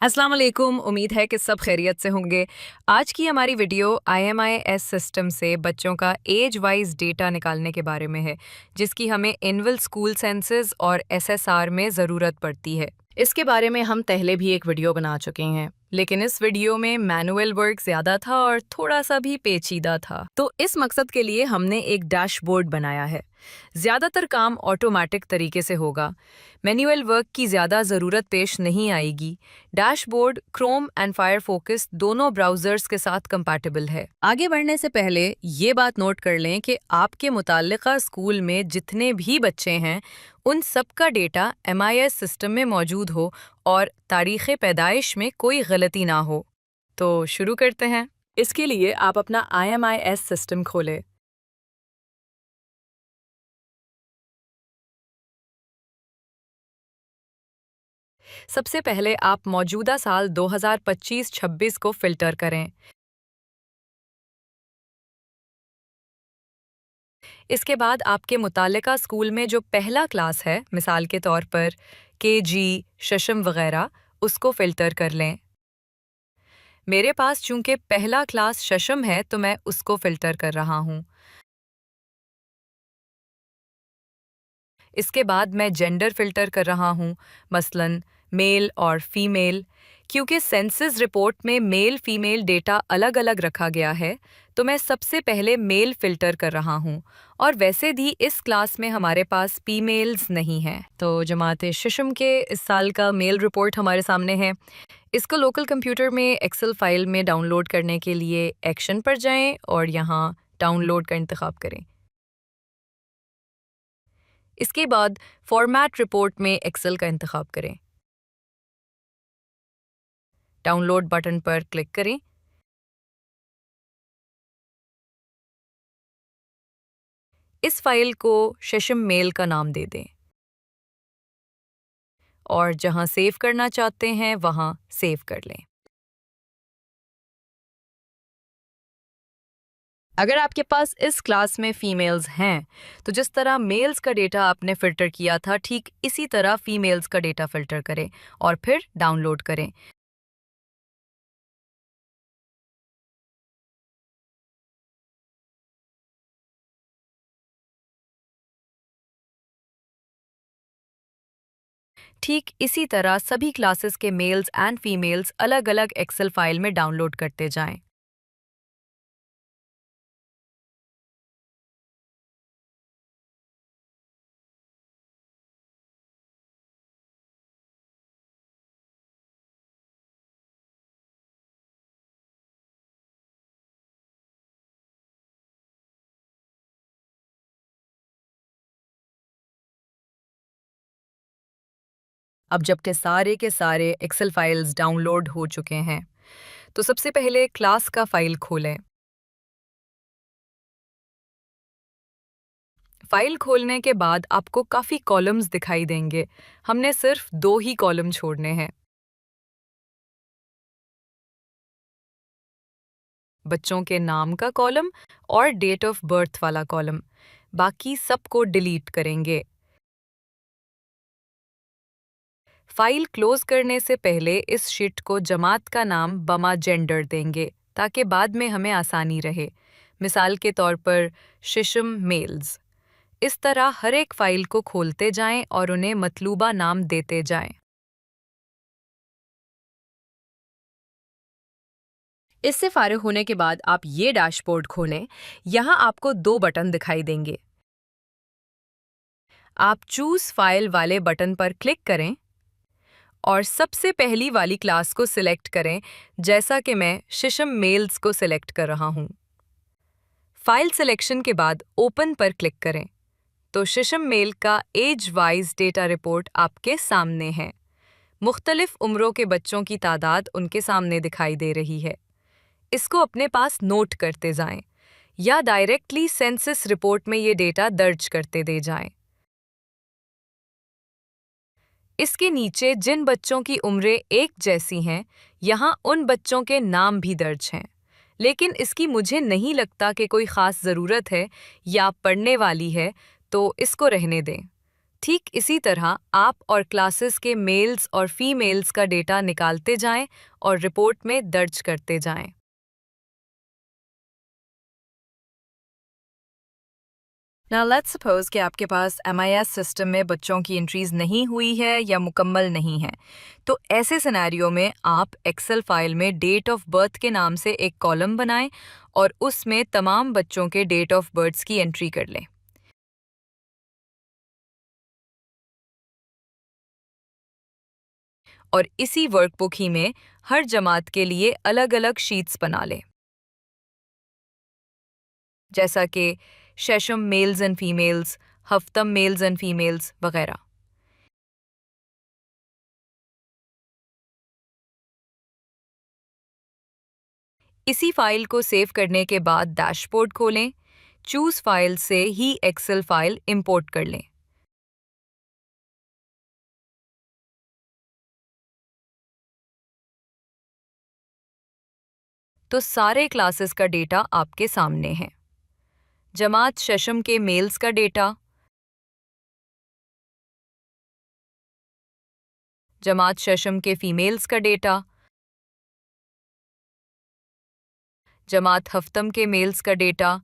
अस्सलाम वालेकुम। उम्मीद है कि सब खैरियत से होंगे। आज की हमारी वीडियो IMIS सिस्टम से बच्चों का एज वाइज डेटा निकालने के बारे में है, जिसकी हमें एनुअल स्कूल सेंसस और SSR में ज़रूरत पड़ती है। इसके बारे में हम पहले भी एक वीडियो बना चुके हैं, लेकिन इस वीडियो में मैनुअल वर्क ज़्यादा था और थोड़ा सा भी पेचीदा था। तो इस मकसद के लिए हमने एक डैशबोर्ड बनाया है। ज़्यादातर काम ऑटोमेटिक तरीके से होगा, मैनुअल वर्क की ज़्यादा ज़रूरत पेश नहीं आएगी। डैशबोर्ड क्रोम एंड फायरफोकस दोनों ब्राउज़र्स के साथ कंपैटिबल है। आगे बढ़ने से पहले ये बात नोट कर लें कि आपके मुताल्लिका स्कूल में जितने भी बच्चे हैं, उन सब का डेटा MIS सिस्टम में मौजूद हो और तारीख़ पैदाइश में कोई गलती ना हो। तो शुरू करते हैं। इसके लिए आप अपना IMIS सिस्टम खोलें। सबसे पहले आप मौजूदा साल 2025-26 को फ़िल्टर करें। इसके बाद आपके मुताल्लिका स्कूल में जो पहला क्लास है, मिसाल के तौर पर KG, शशम वगैरह, उसको फ़िल्टर कर लें। मेरे पास चूँकि पहला क्लास शशम है, तो मैं उसको फ़िल्टर कर रहा हूँ। इसके बाद मैं जेंडर फ़िल्टर कर रहा हूँ, मसलन मेल और फ़ीमेल। क्योंकि सेंसस रिपोर्ट में मेल फ़ीमेल डेटा अलग-अलग रखा गया है, तो मैं सबसे पहले मेल फ़िल्टर कर रहा हूँ। और वैसे भी इस क्लास में हमारे पास फीमेल्स नहीं हैं। तो जमात शिशम के इस साल का मेल रिपोर्ट हमारे सामने है। इसको लोकल कंप्यूटर में एक्सेल फ़ाइल में डाउनलोड करने के लिए एक्शन पर जाएँ और यहाँ डाउनलोड का इंतख़ाब करें। इसके बाद फॉर्मेट रिपोर्ट में एक्सेल का इंतख़ाब करें। डाउनलोड बटन पर क्लिक करें। इस फाइल को शशम मेल का नाम दे दें और जहां सेव करना चाहते हैं वहां सेव कर लें। अगर आपके पास इस क्लास में फीमेल्स हैं, तो जिस तरह मेल्स का डेटा आपने फ़िल्टर किया था, ठीक इसी तरह फीमेल्स का डेटा फ़िल्टर करें और फिर डाउनलोड करें। ठीक इसी तरह सभी क्लासेस के मेल्स एंड फीमेल्स अलग-अलग एक्सेल फाइल में डाउनलोड करते जाएं। अब जब के सारे एक्सेल फाइल्स डाउनलोड हो चुके हैं, तो सबसे पहले क्लास का फाइल खोलें। फाइल खोलने के बाद आपको काफ़ी कॉलम्स दिखाई देंगे। हमने सिर्फ 2 ही कॉलम छोड़ने हैं। बच्चों के नाम का कॉलम और डेट ऑफ बर्थ वाला कॉलम। बाकी सबको डिलीट करेंगे। फाइल क्लोज करने से पहले इस शीट को जमात का नाम बमा जेंडर देंगे, ताकि बाद में हमें आसानी रहे। मिसाल के तौर पर शिशम मेल्स। इस तरह हर एक फाइल को खोलते जाएं और उन्हें मतलूबा नाम देते जाएं। इससे फारिग होने के बाद आप ये डैशबोर्ड खोलें। यहाँ आपको 2 बटन दिखाई देंगे। आप चूज़ फाइल वाले बटन पर क्लिक करें और सबसे पहली वाली क्लास को सिलेक्ट करें, जैसा कि मैं शिशम मेल्स को सिलेक्ट कर रहा हूँ। फाइल सिलेक्शन के बाद ओपन पर क्लिक करें, तो शिशम मेल का एज वाइज डेटा रिपोर्ट आपके सामने है। मुख्तलिफ उम्रों के बच्चों की तादाद उनके सामने दिखाई दे रही है। इसको अपने पास नोट करते जाएं या डायरेक्टली सेंसस रिपोर्ट में ये डेटा दर्ज करते दे जाएं। इसके नीचे जिन बच्चों की उम्रें एक जैसी हैं, यहाँ उन बच्चों के नाम भी दर्ज हैं। लेकिन इसकी मुझे नहीं लगता कि कोई ख़ास ज़रूरत है या पढ़ने वाली है, तो इसको रहने दें। ठीक इसी तरह आप और क्लासेस के मेल्स और फीमेल्स का डेटा निकालते जाएं और रिपोर्ट में दर्ज करते जाएं। Now let's suppose कि आपके पास MIS सिस्टम में बच्चों की एंट्रीज नहीं हुई है या मुकम्मल नहीं है। तो ऐसे सिनेरियो में आप एक्सेल फाइल में डेट ऑफ बर्थ के नाम से एक कॉलम बनाएं और उसमें तमाम बच्चों के डेट ऑफ बर्थ की एंट्री कर लें। और इसी वर्कबुक ही में हर जमात के लिए अलग-अलग शीट्स बना लें, जैसा कि शेशम मेल्स एंड फीमेल्स, हफ्तम मेल्स एंड फीमेल्स वगैरह। इसी फाइल को सेव करने के बाद डैशबोर्ड खोलें, चूज फाइल से ही एक्सेल फाइल इंपोर्ट कर लें। तो सारे क्लासेस का डेटा आपके सामने है। जमात शशम के मेल्स का डेटा, जमात शशम के फीमेल्स का डेटा, जमात हफ्तम के मेल्स का डेटा,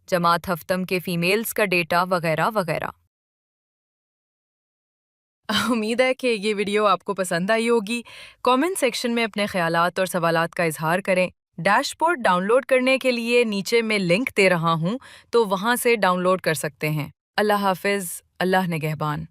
जमात हफ्तम के फीमेल्स का डेटा वगैरह वगैरह। उम्मीद है कि ये वीडियो आपको पसंद आई होगी। कमेंट सेक्शन में अपने ख्यालात और सवालात का इजहार करें। डैशबोर्ड डाउनलोड करने के लिए नीचे मैं लिंक दे रहा हूँ, तो वहाँ से डाउनलोड कर सकते हैं। अल्लाह हाफिज़, अल्लाह निगहबान।